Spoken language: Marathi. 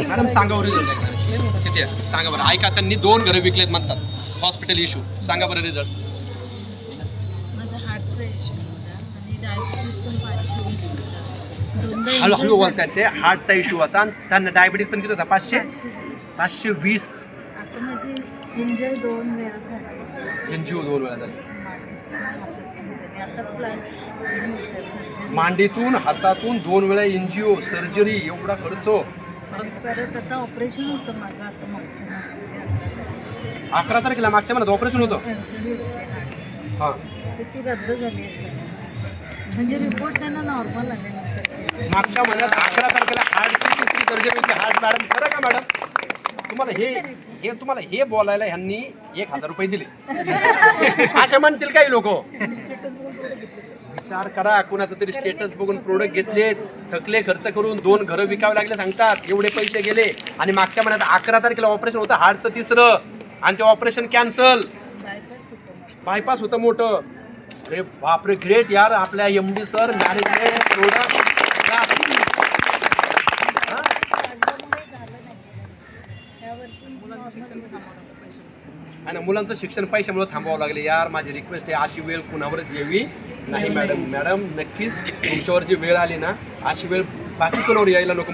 मॅडम सांगा बरं रिझल्ट किती आहे सांगा बरं. ऐका त्यांनी 2 घरं विकलेत म्हणतात हॉस्पिटल इश्यू. सांगा बरं रिझल्ट. माझा हार्टचा इश्यू होता आणि डायबिटीज पण 520 होता. दोनदा हळूहळू बोलतात ते. हार्टचा इश्यू होता आणि त्यांना डायबिटीज पण किती होता 520. आता माझी इंजर 2 वेळा झाली. एनजीओ 2 वेळा झाली. आता प्लॅन मांडीतून हातातून 2 वेळा एनजीओ सर्जरी एवढा खर्च. परत आता ऑपरेशन होतं माझं आता मागच्या महिन्यात. 11 तारखेला मागच्या महिन्यात ऑपरेशन होतं. सर्जरी होते हां तर ती रद्द झाली असते म्हणजे रिपोर्ट त्यांना नॉर्मल आले नंतर. मागच्या महिन्यात 11 तारखेला हार्टची दुसरी सर्जरी होती. हार्ट मॅडम खरं का मॅडम? तुम्हाला हे बोलायला ह्यांनी 1000 रुपये दिले असे म्हणतील काही लोक. विचार करा. कुणाचं तरी स्टेटस बघून प्रोडक्ट घेतले, थकले खर्च करून 2 घरं विकावे लागले सांगतात. एवढे पैसे गेले आणि मागच्या महिन्यात 11 तारखेला ऑपरेशन होतं हार्टचं 3रं आणि ते ऑपरेशन कॅन्सल. बायपास होतं मोठं. अरे बापरे ग्रेट यार. आपल्या MD सर मॅनेजमेंट प्रोडक्ट आणि मुलांचं शिक्षण पैशामुळे थांबावं लागले यार. माझी रिक्वेस्ट आहे अशी वेळ कुणावरच यावी नाही मॅडम. नक्कीच तुमच्यावर जी वेळ आली ना अशी वेळ बाकी कोणावर यायला नको.